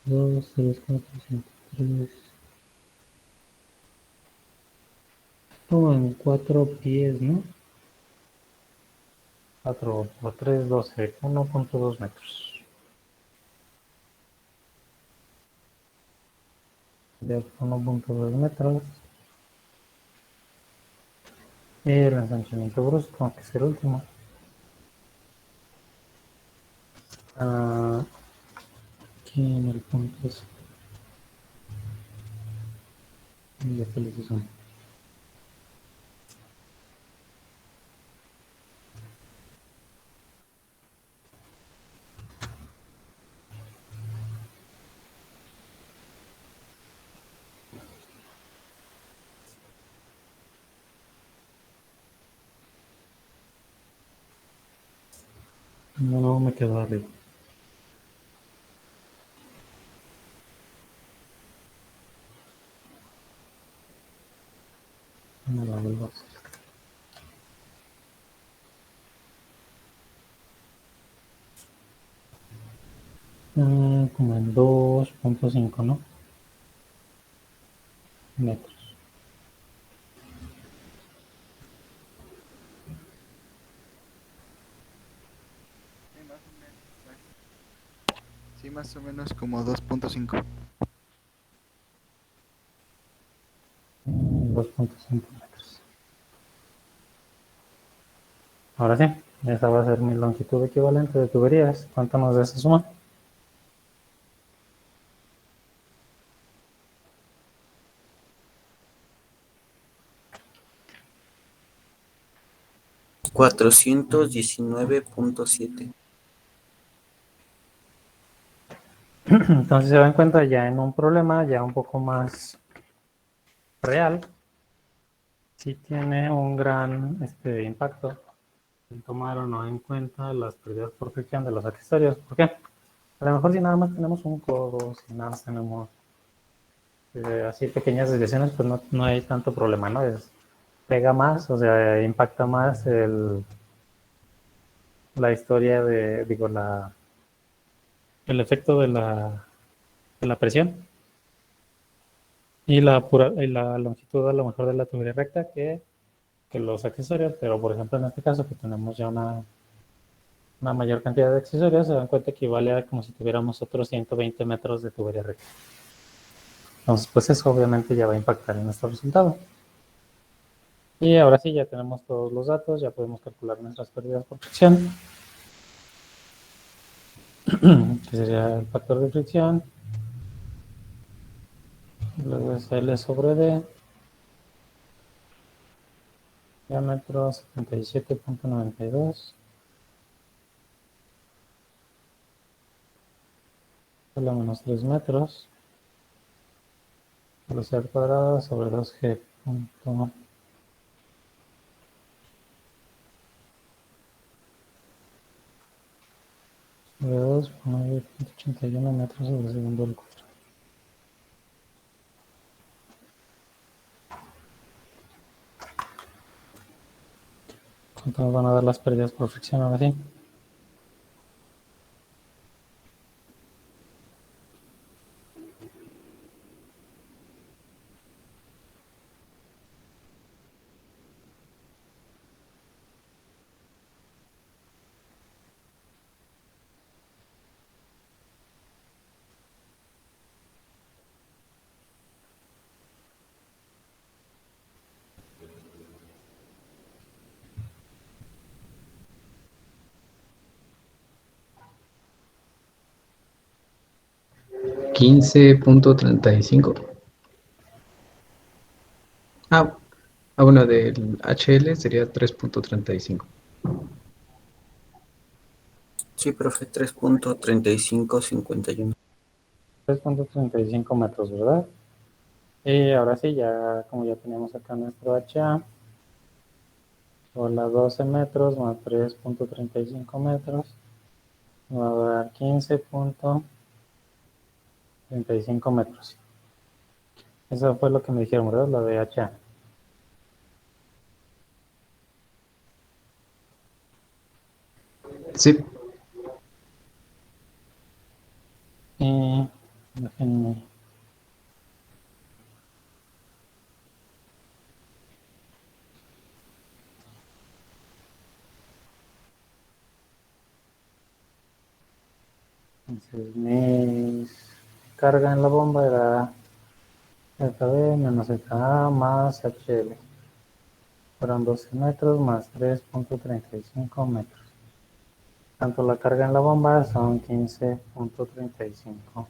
2, 3, 4, 5, 3. Como en 4 pies, ¿no? 4 por 3, 12, 1.2 metros. De 1.2 metros. Y el ensanchamiento brusco, que es el último. Aquí en el punto es. Ya se les hizo. No, no me quedó arriba. Me la vuelvo a hacer. Como en 2.5, ¿no? Metros. Sí, más o menos. Sí, más o menos como 2.5. 2.5 metros. Ahora sí, esa va a ser mi longitud equivalente de tuberías. ¿Cuánto nos da esa suma? 419.7. Entonces se dan cuenta ya en un problema ya un poco más real, sí tiene un gran impacto en tomar o no en cuenta las pérdidas por fricción de los accesorios. ¿Por qué? A lo mejor si nada más tenemos un codo, si nada más tenemos así pequeñas desviaciones, pues no, no hay tanto problema, ¿no? Pega más, o sea, impacta más la historia de, digo, el efecto de la presión y la longitud a lo mejor de la tubería recta que los accesorios, pero por ejemplo en este caso que tenemos ya una mayor cantidad de accesorios, se dan cuenta que equivale a como si tuviéramos otros 120 metros de tubería recta. Entonces, pues eso obviamente ya va a impactar en nuestro resultado. Y ahora sí, ya tenemos todos los datos, ya podemos calcular nuestras pérdidas por fricción, que sería el factor de fricción, luego es L sobre D, diámetro 77.92, solo menos 3 metros, velocidad cuadrada sobre 2G. Punto 2,81 metros sobre segundo al cuadrado. ¿Cuánto nos van a dar las pérdidas por fricción ahora sí? $15.35. Ah, bueno, del HL sería 3.35. Sí, profe, 3.3551. 3.35 metros, ¿verdad? Y ahora sí, ya como ya teníamos acá nuestro HA, por las 12 metros más 3.35 metros, va a dar 15.35 metros. Eso fue lo que me dijeron, ¿verdad? La de HA. Sí, Y Déjenme. Entonces, mi carga en la bomba era ZB menos ZA más HL. Fueron 12 metros más 3.35 metros. Tanto la carga en la bomba son 15.35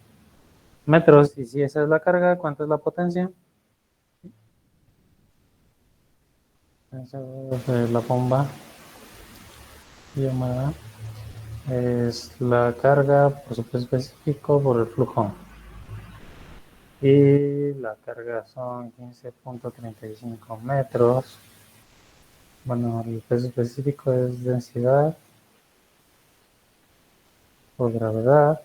metros. Y si esa es la carga, ¿cuánto es la potencia? Esa es la bomba llamada es la carga por su peso específico por el flujo. Y la carga son 15.35 metros. Bueno, el peso específico es densidad por gravedad.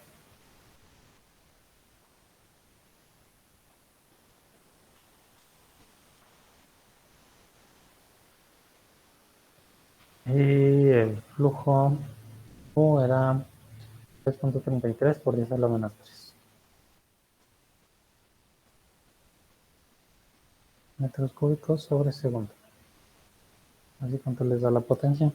Y el flujo U era 3.33 por 10 a la menos 3 metros cúbicos sobre segundo. Así cuánto les da la potencia.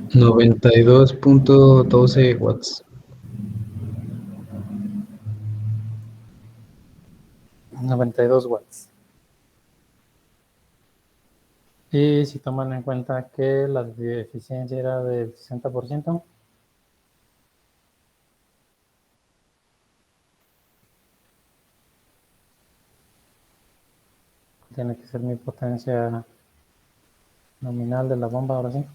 $92.12 watts. 92 watts. Y si toman en cuenta que la eficiencia era del 60%, tiene que ser mi potencia nominal de la bomba, ahora sí.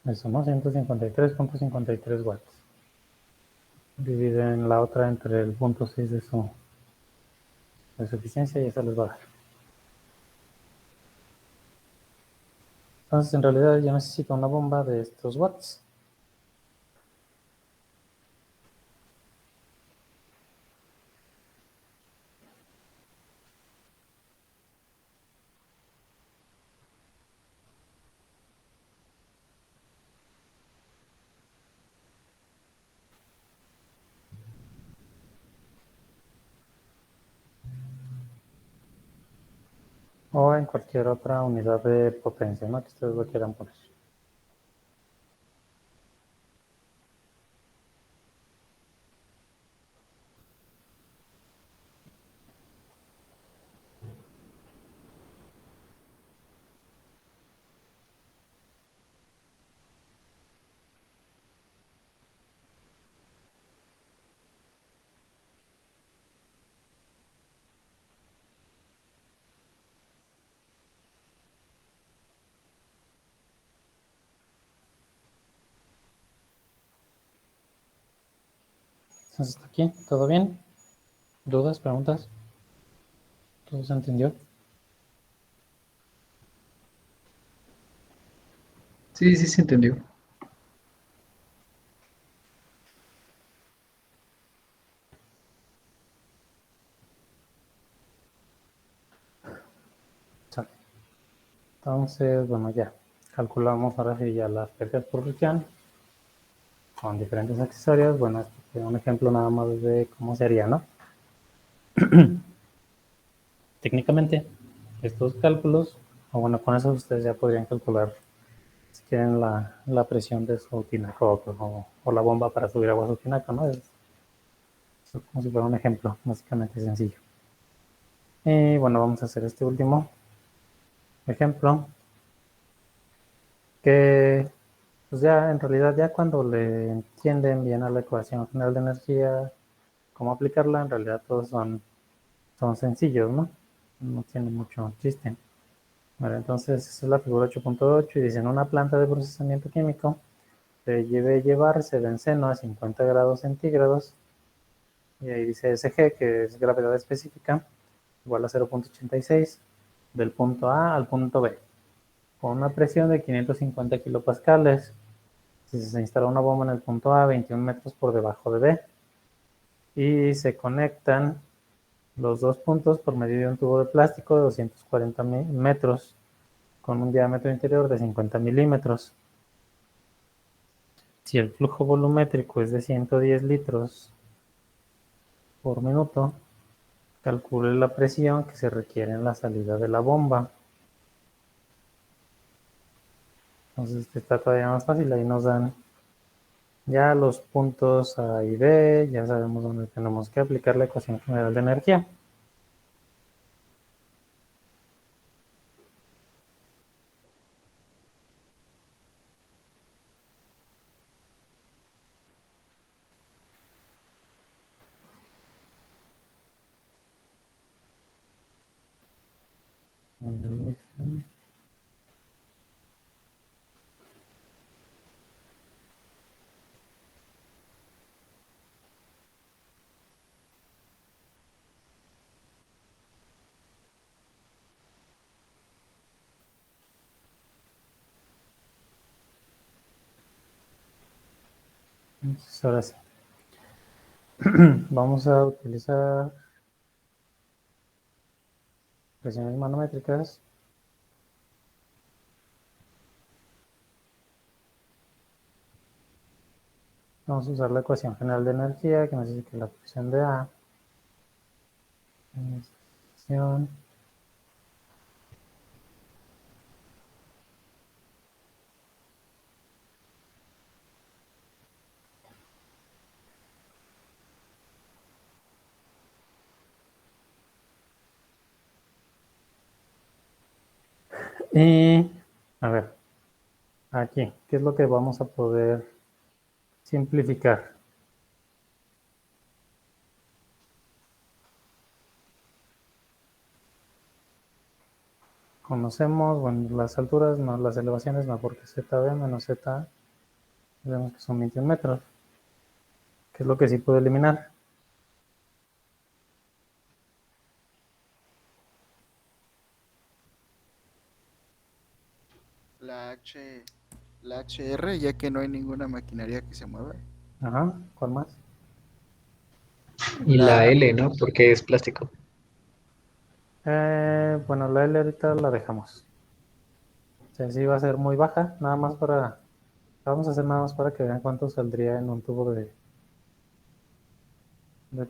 Eso, ¿no? 153.53 watts. Dividen la otra entre el punto 6 de su eficiencia y eso les va a dar. Entonces, en realidad yo necesito una bomba de estos watts. O en cualquier otra unidad de potencia, ¿no? Que ustedes lo quieran poner. Entonces, hasta aquí, ¿todo bien? ¿Dudas, preguntas? ¿Todo se entendió? Sí, sí se entendió. Sale. Entonces, bueno, ya calculamos ahora sí ya las pérdidas por fricción con diferentes accesorios. Bueno, este es un ejemplo nada más de cómo sería, ¿no? Técnicamente, estos cálculos, o bueno, con eso ustedes ya podrían calcular si quieren la presión de su tinaco o la bomba para subir agua a su tinaco, ¿no? Es como si fuera un ejemplo, básicamente sencillo. Y bueno, vamos a hacer este último ejemplo, que pues ya en realidad ya cuando le entienden bien a la ecuación general de energía, cómo aplicarla, en realidad todos son sencillos, ¿no? No tiene mucho chiste. Vale, entonces esa es la figura 8.8 y dice en una planta de procesamiento químico se debe llevarse benceno a 50 grados centígrados y ahí dice SG, que es gravedad específica, igual a 0.86 del punto A al punto B, con una presión de 550 kilopascales. Si se instala una bomba en el punto A, 21 metros por debajo de B, y se conectan los dos puntos por medio de un tubo de plástico de 240 metros con un diámetro interior de 50 milímetros. Si el flujo volumétrico es de 110 litros por minuto, calcule la presión que se requiere en la salida de la bomba. Entonces este está todavía más fácil, ahí nos dan ya los puntos A y B, ya sabemos dónde tenemos que aplicar la ecuación general de energía. Entonces, ahora sí. Vamos a utilizar presiones manométricas. Vamos a usar la ecuación general de energía, que nos dice que la presión de A es presión y, a ver, aquí, ¿qué es lo que vamos a poder simplificar? Conocemos, bueno, las alturas, más las elevaciones, no, porque ZB menos ZA, vemos que son 21 metros. ¿Qué es lo que sí puedo eliminar? La H, la HR, ya que no hay ninguna maquinaria que se mueva. Ajá, ¿cuál más? Y la La, L, ¿no? Porque es plástico. Bueno, la L ahorita la dejamos. O sea, sí va a ser muy baja, nada más para, vamos a hacer nada más para que vean cuánto saldría en un tubo de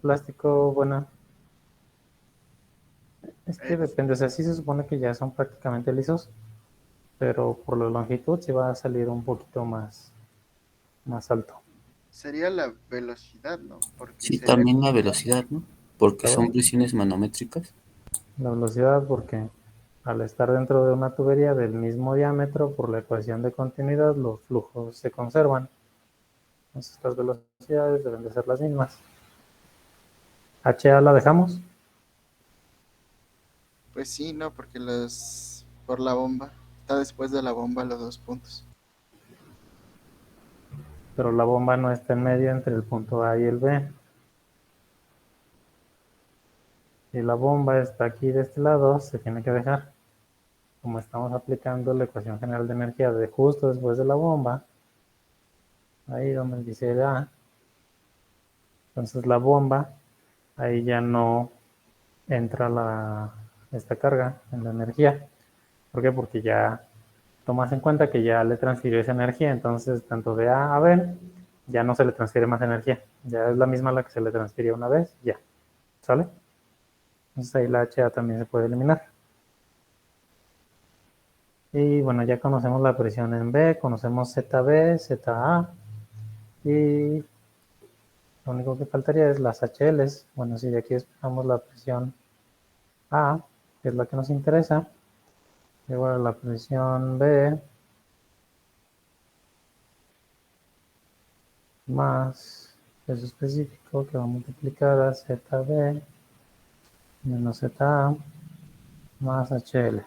plástico. Bueno, es que es- depende, o sea, sí se supone que ya son prácticamente lisos, pero por la longitud sí va a salir un poquito más alto. sería la velocidad, ¿no? Porque Sí, sería, también la velocidad, ¿no? Porque Claro, son presiones manométricas. la velocidad, porque al estar dentro de una tubería del mismo diámetro, por la ecuación de continuidad, los flujos se conservan. Entonces las velocidades deben de ser las mismas. HA la dejamos, pues sí, ¿no? Porque por la bomba, está después de la bomba los dos puntos. pero la bomba no está en medio entre el punto A y el B. Si la bomba está aquí de este lado, se tiene que dejar. Como estamos aplicando la ecuación general de energía de justo después de la bomba, ahí donde dice A, entonces la bomba, ahí ya no entra esta carga en la energía. ¿Por qué? Porque ya tomas en cuenta que ya le transfirió esa energía, entonces tanto de A a B ya no se le transfiere más energía, ya es la misma la que se le transfirió una vez, ya, ¿sale? Entonces ahí la HA también se puede eliminar. Y bueno, ya conocemos la presión en B, conocemos ZB, ZA, y lo único que faltaría es las HLs. Bueno, si de aquí esperamos la presión A, que es la que nos interesa, igual a la presión B más peso específico que va a multiplicar a ZB menos ZA más HL.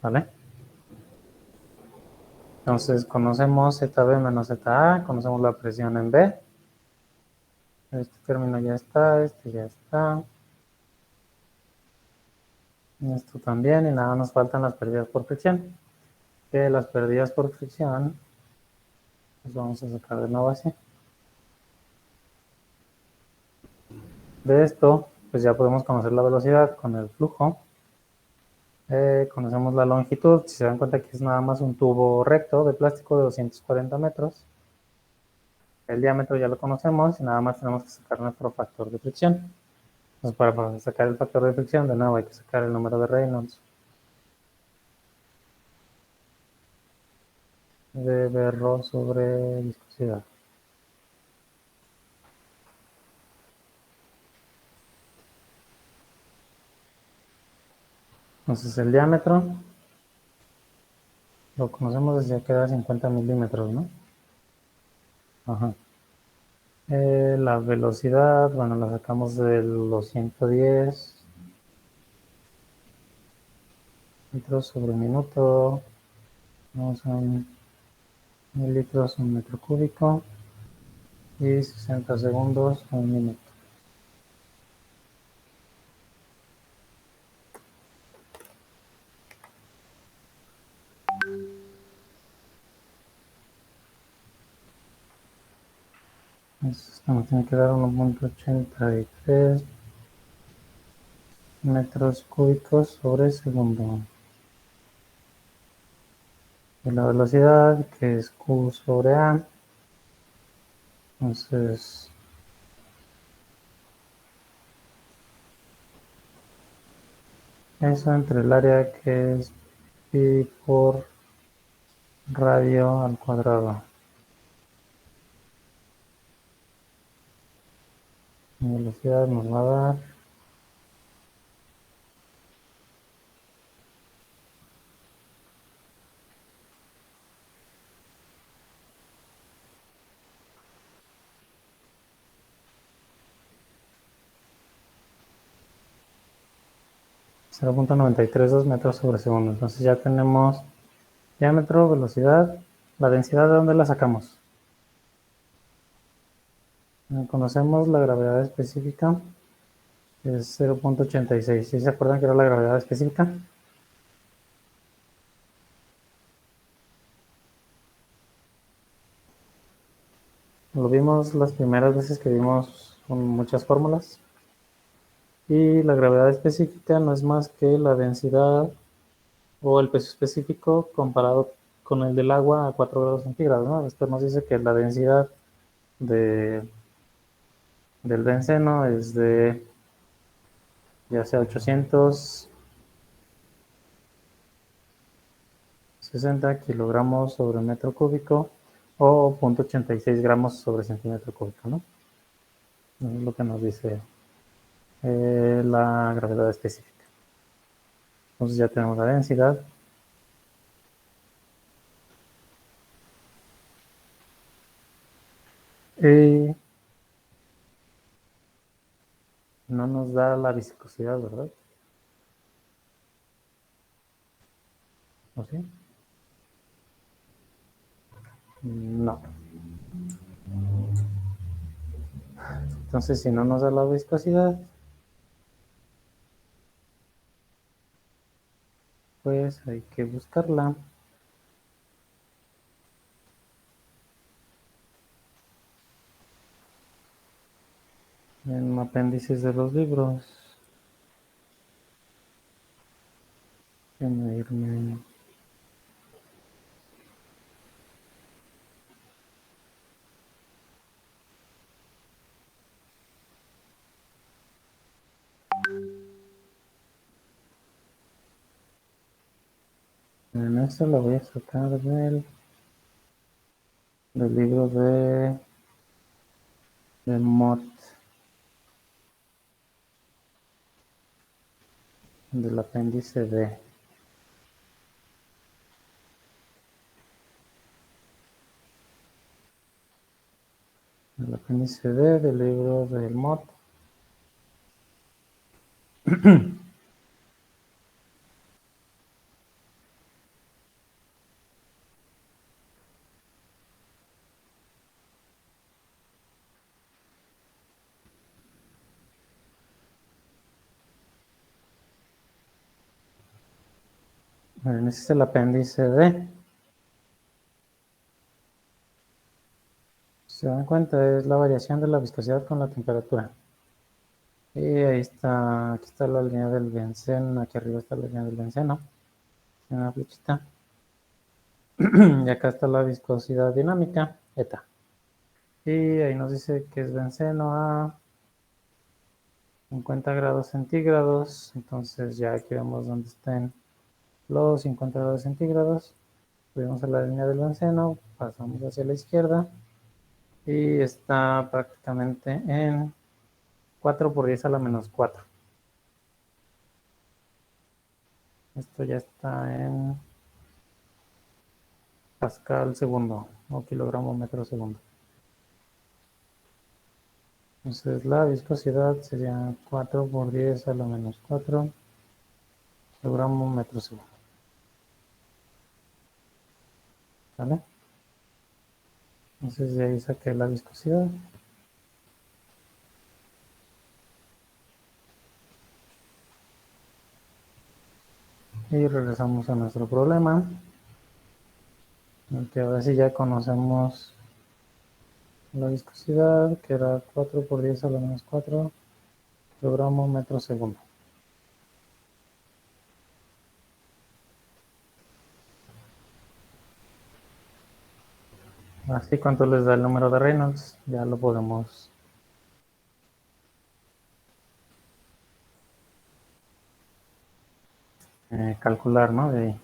¿vale? Entonces conocemos ZB menos ZA, conocemos la presión en B. Este término ya está, este ya está. Esto también, y nada, nos faltan las pérdidas por fricción. Que las pérdidas por fricción, pues vamos a sacar de nuevo así. De esto, pues ya podemos conocer la velocidad con el flujo. Conocemos la longitud, si se dan cuenta que es nada más un tubo recto de plástico de 240 metros. El diámetro ya lo conocemos y nada más tenemos que sacar nuestro factor de fricción. Entonces, para sacar el factor de fricción, de nuevo hay que sacar el número de Reynolds. De Rho sobre viscosidad. Entonces el diámetro lo conocemos desde que era 50 milímetros, ¿no? Ajá. La velocidad, bueno, la sacamos de los 110 litros sobre minuto. Vamos a 1000 litros un metro cúbico y 60 segundos un minuto. Esto nos tiene que dar 1.83 metros cúbicos sobre segundo. Y la velocidad, que es Q sobre A. Entonces, eso entre el área que es pi por radio al cuadrado. La velocidad nos va a dar 0.932 metros sobre segundo. Entonces ya tenemos diámetro, velocidad, la densidad, ¿de dónde la sacamos? Conocemos la gravedad específica, que es 0.86. ¿Sí se acuerdan que era la gravedad específica? Lo vimos las primeras veces que vimos con muchas fórmulas. Y la gravedad específica no es más que la densidad o el peso específico comparado con el del agua a 4 grados centígrados, ¿no? Esto nos dice que la densidad del benceno es de ya sea 860 kilogramos sobre metro cúbico o 0.86 gramos sobre centímetro cúbico, ¿no? Eso es lo que nos dice la gravedad específica. Entonces ya tenemos la densidad. Y no nos da la viscosidad, ¿verdad? ¿O sí? No. Entonces, si no nos da la viscosidad, pues hay que buscarla. En apéndices de los libros. Déjenme irme. En esto lo voy a sacar del libro de Mott, del apéndice D. El apéndice D del libro del Mott. Miren, ese es el apéndice D. Si se dan cuenta, es la variación de la viscosidad con la temperatura. Y ahí está, aquí está la línea del benceno, aquí arriba está la línea del benceno, en una flechita. Y acá está la viscosidad dinámica, eta. Y ahí nos dice que es benceno a 50 grados centígrados. Entonces ya aquí vemos dónde están los 50 grados centígrados. Subimos a la línea del benceno, pasamos hacia la izquierda y está prácticamente en 4 por 10 a la menos 4. Esto ya está en pascal segundo o kilogramo metro segundo. Entonces la viscosidad sería 4 por 10 a la menos 4 kilogramo metro segundo. ¿Vale? Entonces de ahí saqué la viscosidad. Y regresamos a nuestro problema. En el que ahora sí ya conocemos la viscosidad, que era 4 por 10 a la menos 4 kilogramo metro segundo. Así, ¿cuánto les da el número de Reynolds? Ya lo podemos calcular, ¿no? De ahí.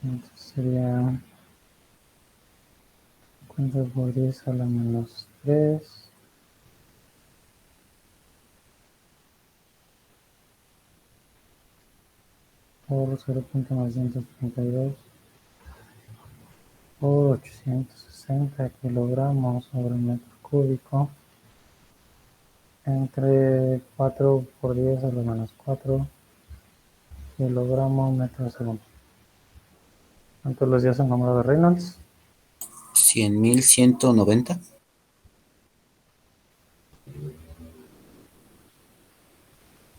Entonces sería 50 por 10 a la menos 3 por 0.932 por 860 kilogramos sobre metro cúbico entre 4 por 10 a la menos 4 kilogramos metro segundo. ¿Cuántos los días el número de Reynolds? 100.190.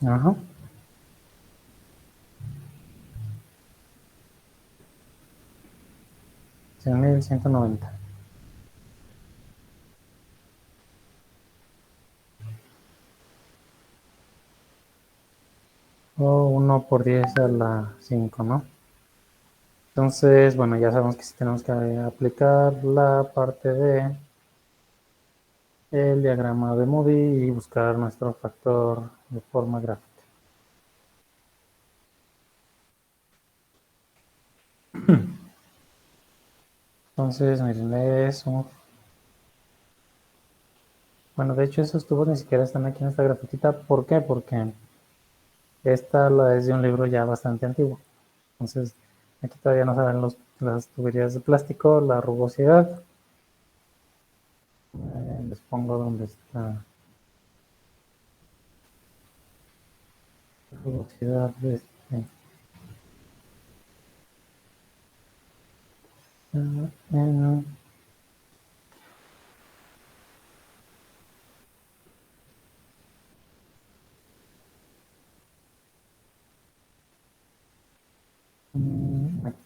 Ajá. $100,190. O 1 por 10 a la 5, ¿no? Entonces, bueno, ya sabemos que sí tenemos que aplicar la parte de el diagrama de Moody y buscar nuestro factor de forma gráfica. Entonces, miren, es un... Bueno, de hecho esos tubos ni siquiera están aquí en esta grafiquita. ¿Por qué? Porque esta es de un libro ya bastante antiguo. Entonces, aquí todavía no saben las tuberías de plástico, la rugosidad. Les pongo donde está la rugosidad de este. En, aquí.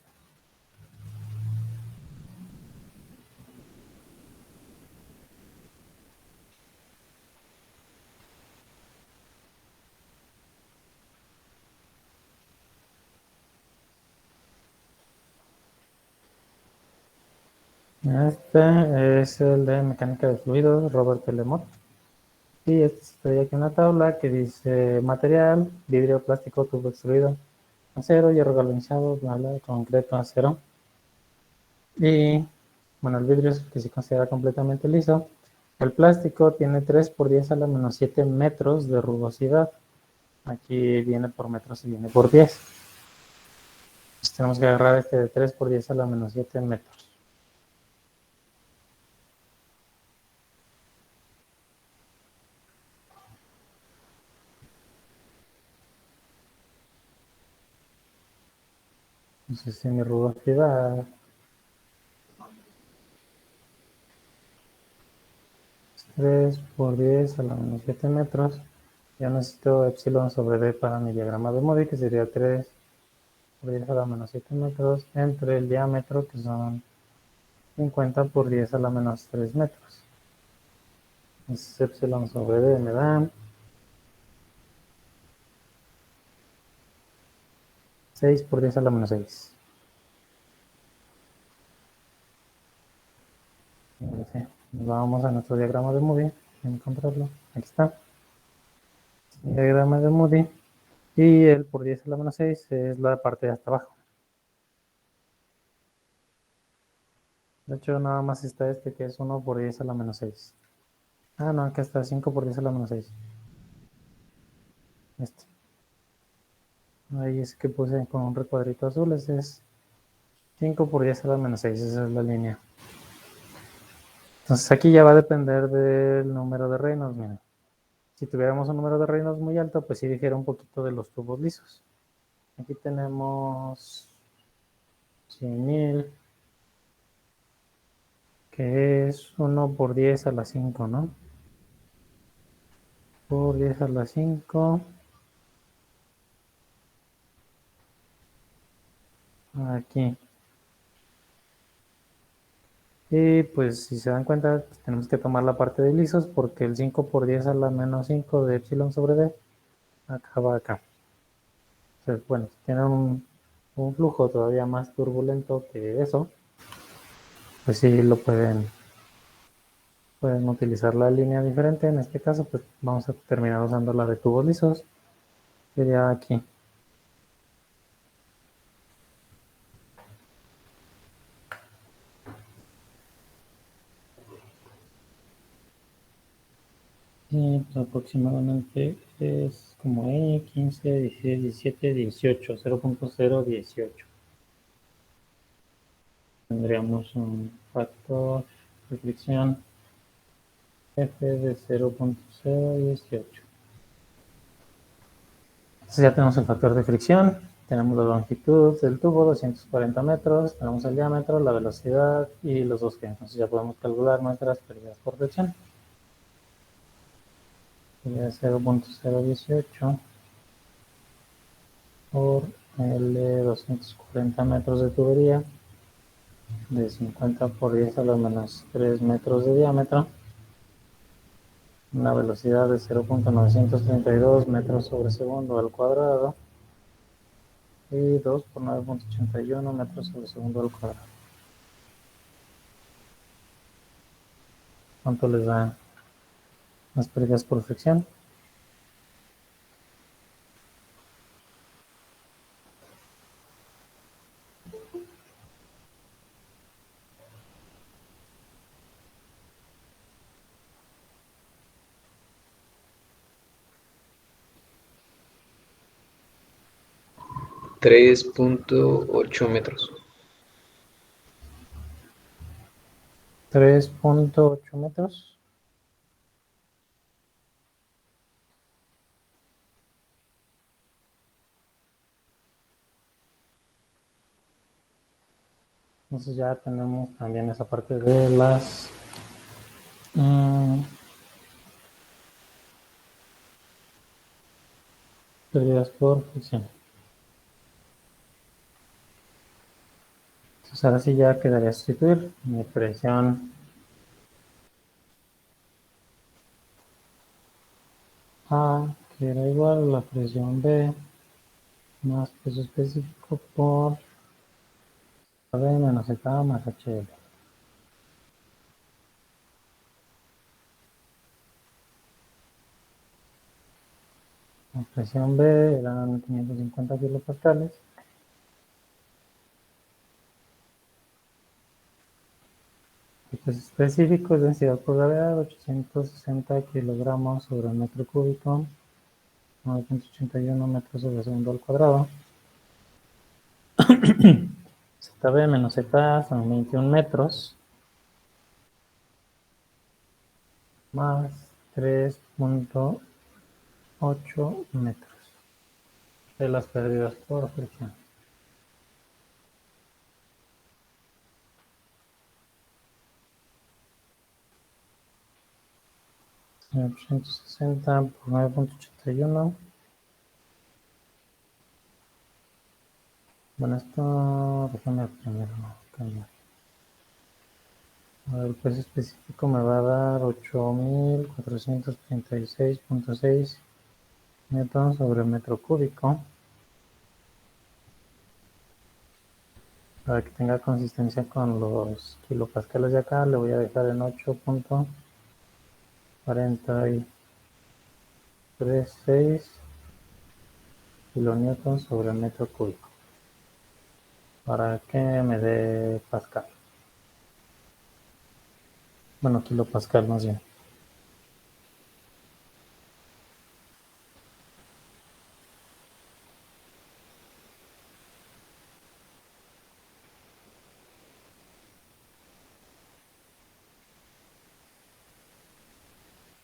Este es el de mecánica de fluidos, Robert L. Mott. Y este estoy aquí en la tabla que dice material, vidrio, plástico, tubo extruido, acero, hierro galvanizado, bla, bla, concreto, acero. Y bueno, el vidrio es el que se considera completamente liso. El plástico tiene 3 por 10 a la menos 7 metros de rugosidad. Aquí viene por metros y viene por 10. Entonces tenemos que agarrar este de 3 por 10 a la menos 7 metros. Entonces, si mi rugosidad es 3 por 10 a la menos 7 metros, ya necesito epsilon sobre d para mi diagrama de Moody, que sería 3 por 10 a la menos 7 metros entre el diámetro, que son 50 por 10 a la menos 3 metros. Entonces, epsilon sobre d me da 6 por 10 a la menos 6. Vamos a nuestro diagrama de Moody. Voy a encontrarlo. Aquí está. Diagrama de Moody. Y el por 10 a la menos 6 es la parte de hasta abajo. De hecho, nada más está este que es 1 por 10 a la menos 6. Ah, no, acá está 5 por 10 a la menos 6. Este. Ahí es que puse con un recuadrito azul. Ese es 5 por 10 a la menos 6. Esa es la línea. Entonces aquí ya va a depender del número de Reynolds. Miren. Si tuviéramos un número de Reynolds muy alto, pues sí difiere un poquito de los tubos lisos. Aquí tenemos 100,000, que es 1 por 10 a la 5, ¿no? Por 10 a la 5. Aquí. Y pues si se dan cuenta, pues, tenemos que tomar la parte de lisos porque el 5 por 10 a la menos 5 de epsilon sobre d acaba acá. Entonces, bueno, si tienen un flujo todavía más turbulento que eso, pues sí lo pueden utilizar la línea diferente. En este caso, pues vamos a terminar usando la de tubos lisos. Sería aquí. Y pues, aproximadamente es como 15, 16, 17, 18, 0.018. Tendríamos un factor de fricción F de 0.018. Entonces ya tenemos el factor de fricción, tenemos la longitud del tubo, 240 metros, tenemos el diámetro, la velocidad y los dos G. Entonces ya podemos calcular nuestras pérdidas por fricción. Sería 0.018 por el de 240 metros de tubería, de 50 por 10 a la menos 3 metros de diámetro, una velocidad de 0.932 metros sobre segundo al cuadrado y 2 por 9.81 metros sobre segundo al cuadrado. ¿Cuánto les da las pérdidas por fricción? Tres punto ocho metros. 3.8 metros. Entonces ya tenemos también esa parte de las pérdidas por fricción. Entonces ahora sí ya quedaría sustituir mi presión A, que era igual a la presión B más peso específico por B menos Z más HL. La presión B eran 550 kilopascales. El peso específico es densidad por gravedad, 860 kilogramos sobre metro cúbico, 981 metros sobre segundo al cuadrado. ZB menos Z son 21 metros, más 3.8 metros de las pérdidas por fricción. 860 por 9.81. Bueno, esto déjame primero cambiar. A ver, el peso específico me va a dar 8.436.6 newtons sobre metro cúbico. Para que tenga consistencia con los kilopascales de acá, le voy a dejar en 8.436 kilonewtons sobre metro cúbico. Para que me dé pascal. Bueno, kilopascal más bien.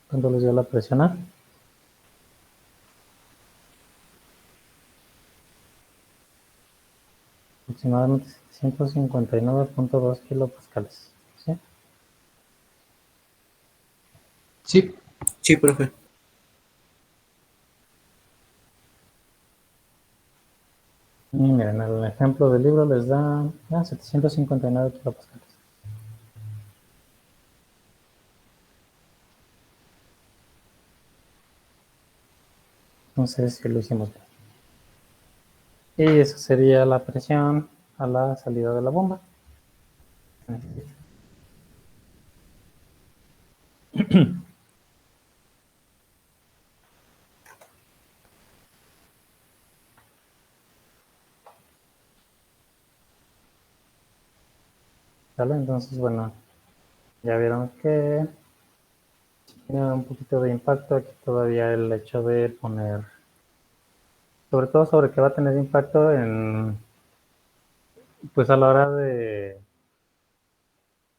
¿Cuánto les dio la presión A? Aproximadamente 759.2 kilopascales. ¿Sí? Sí. Sí, profe. Y miren, el ejemplo del libro les da 759 kilopascales. Entonces, sí lo hicimos bien. Y esa sería la presión a la salida de la bomba. ¿Vale? Entonces, bueno, ya vieron que tiene un poquito de impacto aquí todavía el hecho de poner, sobre todo sobre qué va a tener impacto en, pues a la hora de,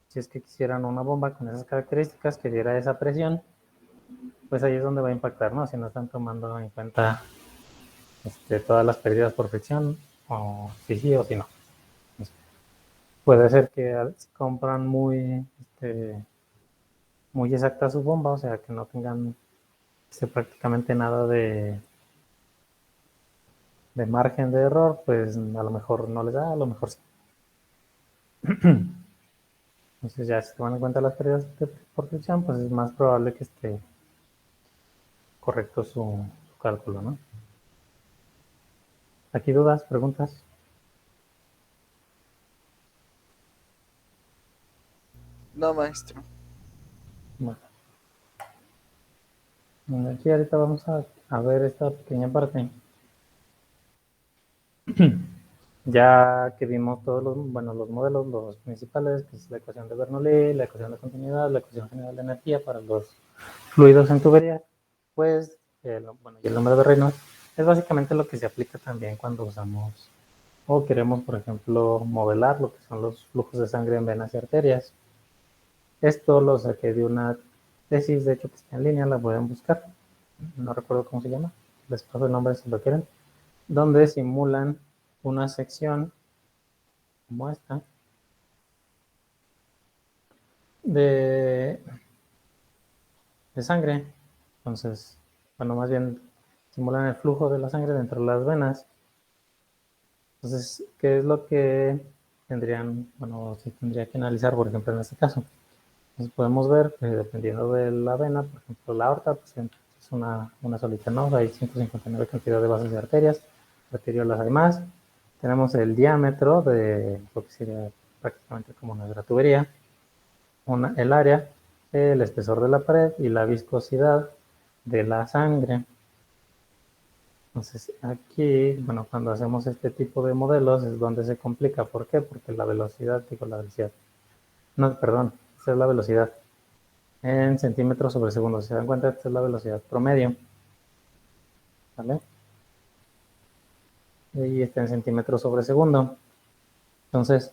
si es que quisieran una bomba con esas características que diera esa presión, pues ahí es donde va a impactar, ¿no? Si no están tomando en cuenta todas las pérdidas por fricción, o si sí o si no. Puede ser que compran muy exacta su bomba, o sea, que no tengan prácticamente nada de margen de error, pues a lo mejor no les da, a lo mejor sí. Entonces ya si toman en cuenta las pérdidas por fricción, pues es más probable que esté correcto su cálculo, ¿no? ¿Aquí dudas, preguntas? No, maestro. Bueno, aquí ahorita vamos a ver esta pequeña parte. Ya que vimos todos los modelos, los principales, que es la ecuación de Bernoulli, la ecuación de continuidad, la ecuación general de energía para los fluidos en tubería, pues, y el número de Reynolds es básicamente lo que se aplica también cuando usamos o queremos, por ejemplo, modelar lo que son los flujos de sangre en venas y arterias. Esto lo saqué de una tesis, de hecho, que está en línea, la pueden buscar. No recuerdo cómo se llama, les paso el nombre si lo quieren, donde simulan una sección como esta de sangre. Entonces, bueno, más bien simulan el flujo de la sangre dentro de las venas. Entonces, ¿qué es lo que se tendría que analizar, por ejemplo, en este caso? Entonces podemos ver que dependiendo de la vena, por ejemplo, la aorta, pues es una solita, ¿no? Hay 159 cantidad de vasos de arterias, arteriolas hay más. Tenemos el diámetro de lo que sería prácticamente como nuestra tubería, el área, el espesor de la pared y la viscosidad de la sangre. Entonces aquí, bueno, cuando hacemos este tipo de modelos es donde se complica. ¿Por qué? Porque la velocidad, no, perdón, esa es la velocidad en centímetros sobre segundo. Si se dan cuenta, esta es la velocidad promedio, ¿vale? Y está en centímetros sobre segundo. Entonces,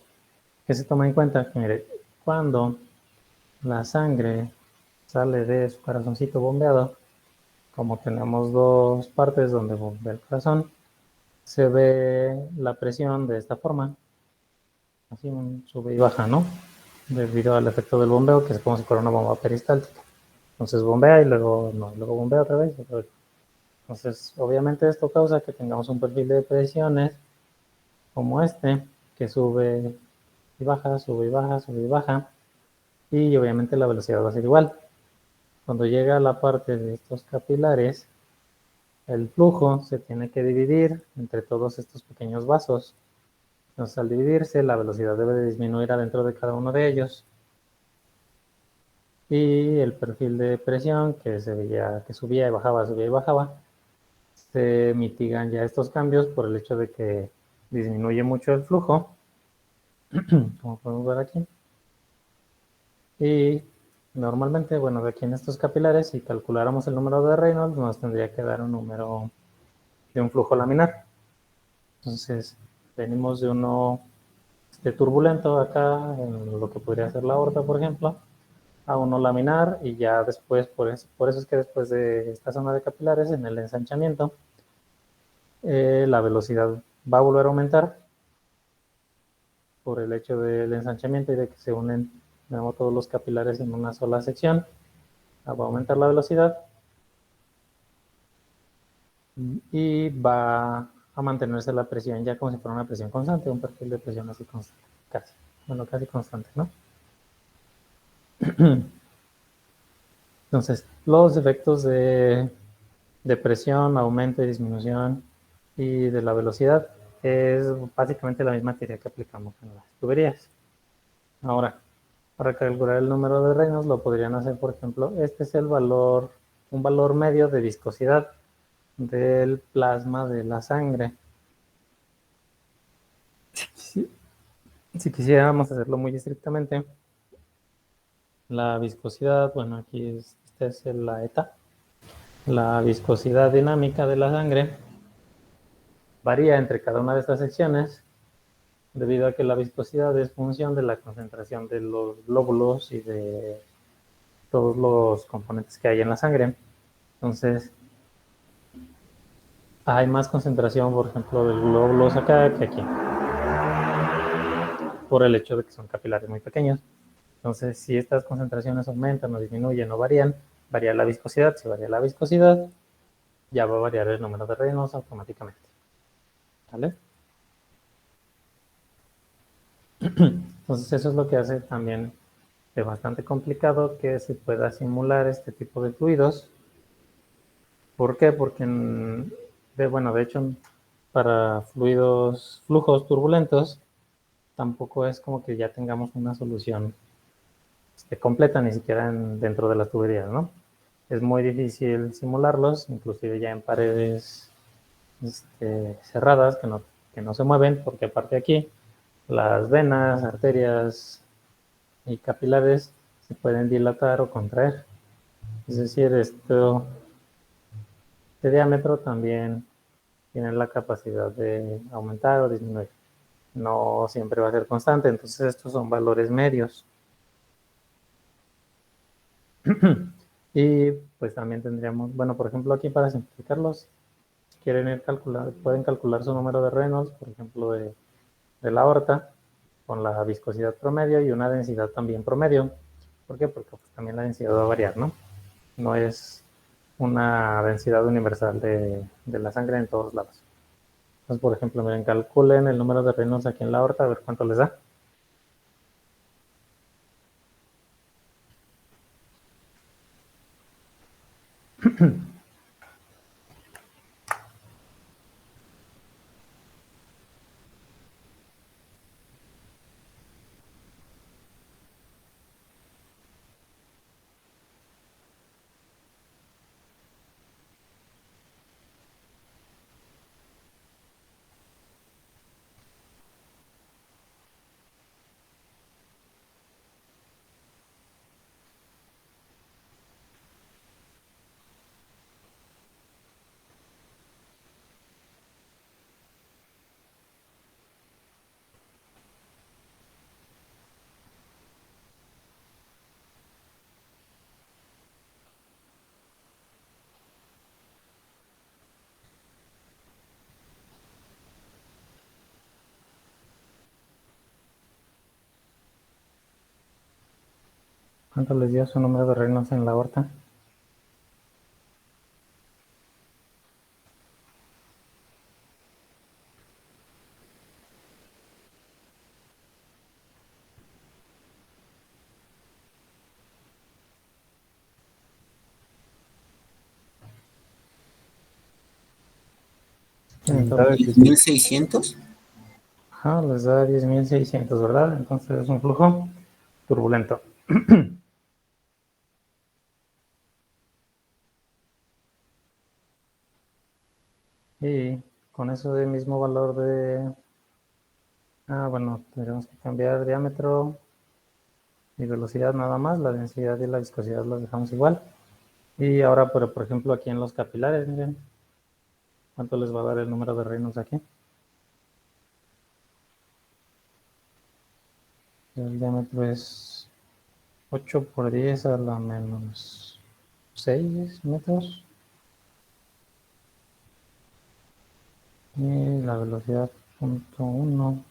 ¿qué se toma en cuenta? Que mire, cuando la sangre sale de su corazoncito bombeado, como tenemos dos partes donde bombea el corazón, se ve la presión de esta forma, así un sube y baja, ¿no? Debido al efecto del bombeo, que es como si fuera una bomba peristáltica. Entonces bombea y luego no, luego bombea otra vez. Entonces, obviamente esto causa que tengamos un perfil de presiones como este, que sube y baja, sube y baja, sube y baja. Y obviamente la velocidad va a ser igual. Cuando llega a la parte de estos capilares, el flujo se tiene que dividir entre todos estos pequeños vasos. Entonces, al dividirse, la velocidad debe de disminuir adentro de cada uno de ellos. Y el perfil de presión que se veía que subía y bajaba, se mitigan ya estos cambios por el hecho de que disminuye mucho el flujo, como podemos ver aquí. Y normalmente, bueno, de aquí en estos capilares, si calculáramos el número de Reynolds, nos tendría que dar un número de un flujo laminar. Entonces, venimos de uno turbulento acá, en lo que podría ser la aorta, por ejemplo, a uno laminar, y ya después, por eso es que después de esta zona de capilares, en el ensanchamiento, la velocidad va a volver a aumentar por el hecho del ensanchamiento y de que se unen todos los capilares en una sola sección. Va a aumentar la velocidad y va a mantenerse la presión ya como si fuera una presión constante, un perfil de presión así constante, casi, bueno, casi constante, ¿no? Entonces, los efectos de presión, aumento y disminución y de la velocidad es básicamente la misma teoría que aplicamos en las tuberías. Ahora, para calcular el número de Reynolds lo podrían hacer, por ejemplo, este es el valor, un valor medio de viscosidad del plasma de la sangre. Si quisiéramos hacerlo muy estrictamente, la viscosidad, bueno, aquí esta es la ETA, la viscosidad dinámica de la sangre varía entre cada una de estas secciones debido a que la viscosidad es función de la concentración de los glóbulos y de todos los componentes que hay en la sangre. Entonces, hay más concentración, por ejemplo, de glóbulos acá que aquí, por el hecho de que son capilares muy pequeños. Entonces, si estas concentraciones aumentan o disminuyen o varían, varía la viscosidad. Si varía la viscosidad, ya va a variar el número de Reynolds automáticamente. ¿Vale? Entonces, eso es lo que hace también de bastante complicado que se pueda simular este tipo de fluidos. ¿Por qué? Porque, de hecho, para flujos turbulentos, tampoco es como que ya tengamos una solución completa, ni siquiera dentro de las tuberías, ¿no? Es muy difícil simularlos, inclusive ya en paredes cerradas que no se mueven, porque aparte aquí las venas, arterias y capilares se pueden dilatar o contraer. Es decir, este diámetro también tiene la capacidad de aumentar o disminuir. No siempre va a ser constante, entonces estos son valores medios. Y pues también tendríamos, bueno, por ejemplo, aquí para simplificarlos, si quieren pueden calcular su número de Reynolds, por ejemplo, de la aorta, con la viscosidad promedio y una densidad también promedio. ¿Por qué? Porque pues, también la densidad va a variar, ¿no? No es una densidad universal de la sangre en todos lados. Entonces, por ejemplo, miren, calculen el número de Reynolds aquí en la aorta, a ver cuánto les da. ¿Cuánto les dio su número de Reynolds en la aorta? Entonces, 1600. ajá, les da 10.600, ¿verdad? Entonces es un flujo turbulento. Y con eso de mismo valor de... bueno, tendremos que cambiar diámetro y velocidad nada más. La densidad y la viscosidad las dejamos igual. Y ahora, por ejemplo, aquí en los capilares, miren, ¿cuánto les va a dar el número de Reynolds aquí? El diámetro es 8 por 10 a la menos 6 metros. Y la velocidad 0.1,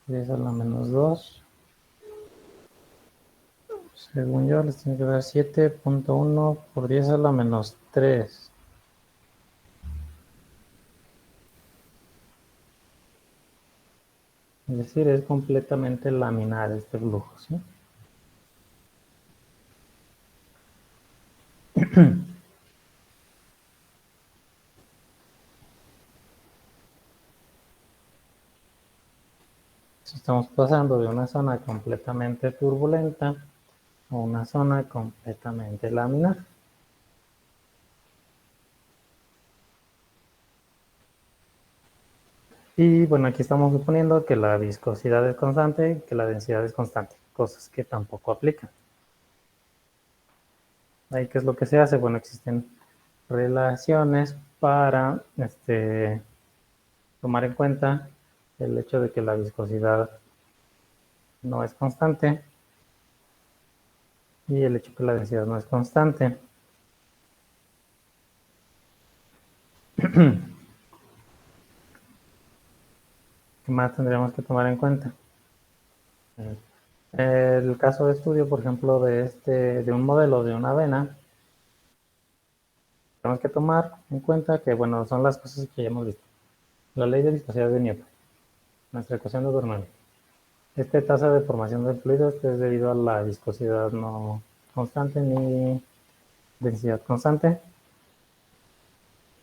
10 a la menos 2. Según yo, les tiene que dar 7.1 por 10 a la menos 3. Es decir, es completamente laminar este flujo, ¿sí? Estamos pasando de una zona completamente turbulenta a una zona completamente laminar. Y bueno, aquí estamos suponiendo que la viscosidad es constante, que la densidad es constante, cosas que tampoco aplican. Ahí, ¿qué es lo que se hace? Bueno, existen relaciones para tomar en cuenta el hecho de que la viscosidad no es constante y el hecho de que la densidad no es constante. ¿Qué más tendríamos que tomar en cuenta? El caso de estudio, por ejemplo, de un modelo de una vena, tenemos que tomar en cuenta que, bueno, son las cosas que ya hemos visto. La ley de viscosidad de Newton, nuestra ecuación de Bernoulli. Esta tasa de formación del fluido es debido a la viscosidad no constante ni densidad constante.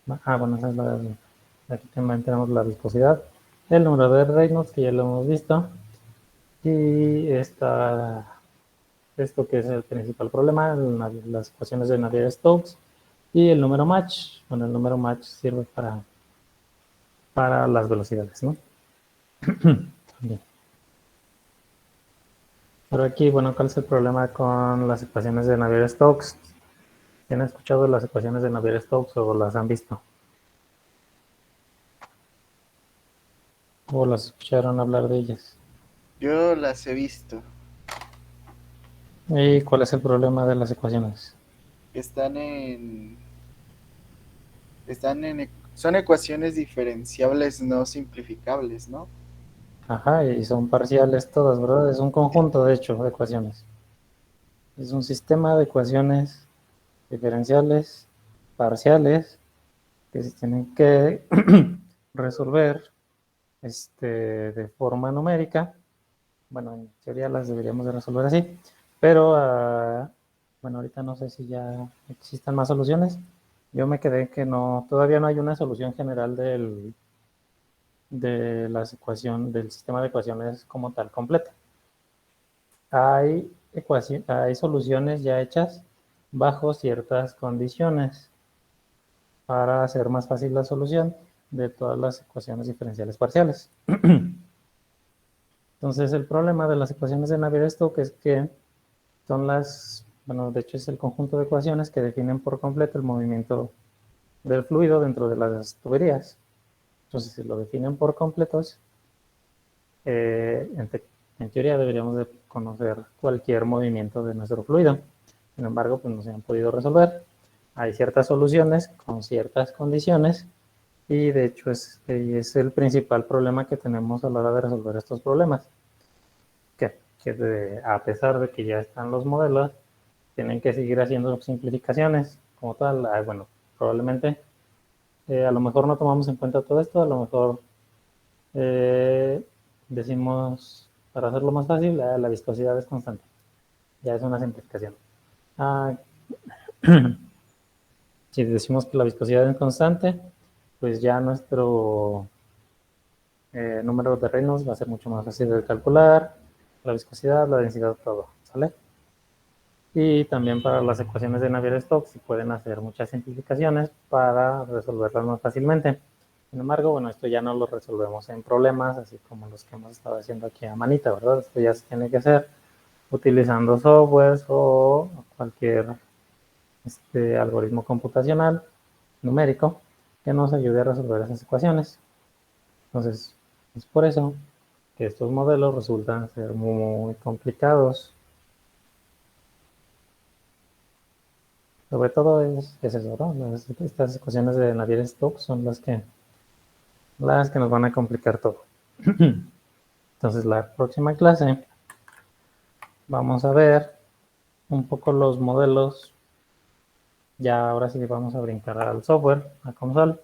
Bueno, esa es aquí también tenemos la viscosidad, el número de Reynolds, que ya lo hemos visto, y esto que es el principal problema, las ecuaciones de Navier-Stokes, y el número Mach. Bueno, el número Mach sirve para las velocidades, ¿no? Bien. Pero aquí, bueno, ¿cuál es el problema con las ecuaciones de Navier-Stokes? ¿Han escuchado las ecuaciones de Navier-Stokes o las han visto? ¿O las escucharon hablar de ellas? Yo las he visto. ¿Y cuál es el problema de las ecuaciones? Están son ecuaciones diferenciables no simplificables, ¿no? Ajá, y son parciales todas, ¿verdad? Es un conjunto, de hecho, de ecuaciones. Es un sistema de ecuaciones diferenciales parciales que se tienen que resolver de forma numérica. Bueno, en teoría las deberíamos de resolver así, pero bueno, ahorita no sé si ya existan más soluciones. Yo me quedé que no, todavía no hay una solución general de la ecuación, del sistema de ecuaciones como tal completa. Hay soluciones ya hechas bajo ciertas condiciones para hacer más fácil la solución de todas las ecuaciones diferenciales parciales. Entonces, el problema de las ecuaciones de Navier-Stokes es que son bueno, de hecho es el conjunto de ecuaciones que definen por completo el movimiento del fluido dentro de las tuberías. Entonces, si lo definen por completos, en teoría deberíamos de conocer cualquier movimiento de nuestro fluido. Sin embargo, pues no se han podido resolver. Hay ciertas soluciones con ciertas condiciones y de hecho es el principal problema que tenemos a la hora de resolver estos problemas. A pesar de que ya están los modelos, tienen que seguir haciendo simplificaciones como tal. Bueno, probablemente a lo mejor no tomamos en cuenta todo esto, a lo mejor decimos, para hacerlo más fácil, la viscosidad es constante. Ya es una simplificación. Si decimos que la viscosidad es constante, pues ya nuestro número de Reynolds va a ser mucho más fácil de calcular, la viscosidad, la densidad, todo, ¿sale? Y también para las ecuaciones de Navier-Stokes se pueden hacer muchas simplificaciones para resolverlas más fácilmente. Sin embargo, bueno, esto ya no lo resolvemos en problemas, así como los que hemos estado haciendo aquí a manita, ¿verdad? Esto ya se tiene que hacer utilizando softwares o cualquier algoritmo computacional numérico que nos ayude a resolver esas ecuaciones. Entonces, es por eso que estos modelos resultan ser muy complicados. Sobre todo es eso, ¿no? Estas ecuaciones de Navier-Stokes son las que nos van a complicar todo. Entonces, la próxima clase vamos a ver un poco los modelos. Ya ahora sí vamos a brincar al software, a COMSOL.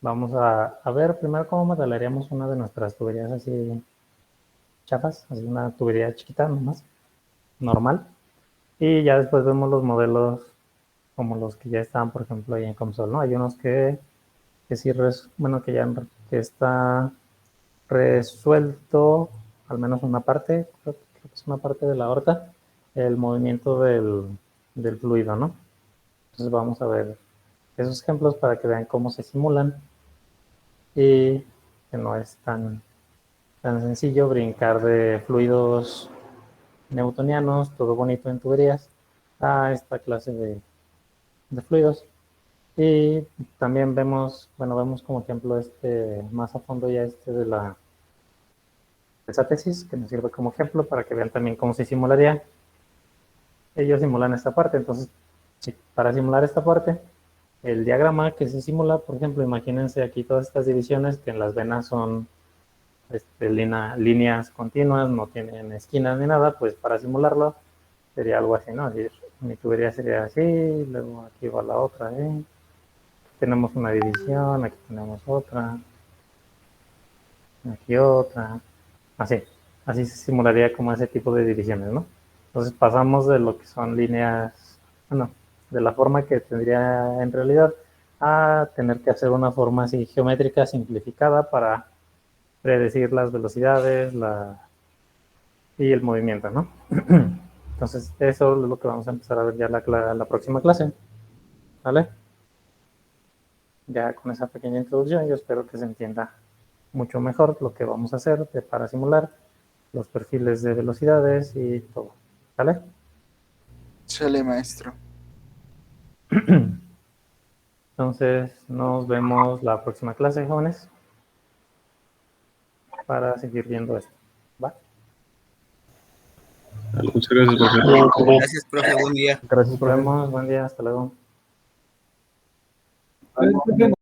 Vamos a ver primero cómo modelaríamos una de nuestras tuberías así chafas, así una tubería chiquita nomás, normal. Y ya después vemos los modelos como los que ya están, por ejemplo, ahí en COMSOL, ¿no? Hay unos que sí, que está resuelto, al menos una parte, creo que es una parte de la aorta, el movimiento del fluido, ¿no? Entonces vamos a ver esos ejemplos para que vean cómo se simulan y que no es tan sencillo brincar de fluidos newtonianos, todo bonito en tuberías, a esta clase de fluidos. Y también vemos como ejemplo más a fondo ya de esa tesis, que nos sirve como ejemplo para que vean también cómo se simularía. Ellos simulan esta parte, entonces, para simular esta parte, el diagrama que se simula, por ejemplo, imagínense aquí todas estas divisiones que en las venas son líneas continuas, no tienen esquinas ni nada, pues para simularlo sería algo así, ¿no? Es decir, mi tubería sería así, luego aquí va la otra, ¿eh? Tenemos una división, aquí tenemos otra, aquí otra, así se simularía como ese tipo de divisiones, ¿no? Entonces pasamos de lo que son líneas, bueno, de la forma que tendría en realidad a tener que hacer una forma así geométrica simplificada para predecir las velocidades y el movimiento, ¿no? Entonces eso es lo que vamos a empezar a ver ya la próxima clase, ¿vale? Ya con esa pequeña introducción yo espero que se entienda mucho mejor lo que vamos a hacer para simular los perfiles de velocidades y todo, ¿vale? Sale, maestro. Entonces nos vemos la próxima clase, jóvenes, para seguir viendo esto, ¿va? Muchas gracias, profe. Gracias, profe. Buen día. Gracias, Nos profe. vemos, buen día, hasta luego. A ver, profe,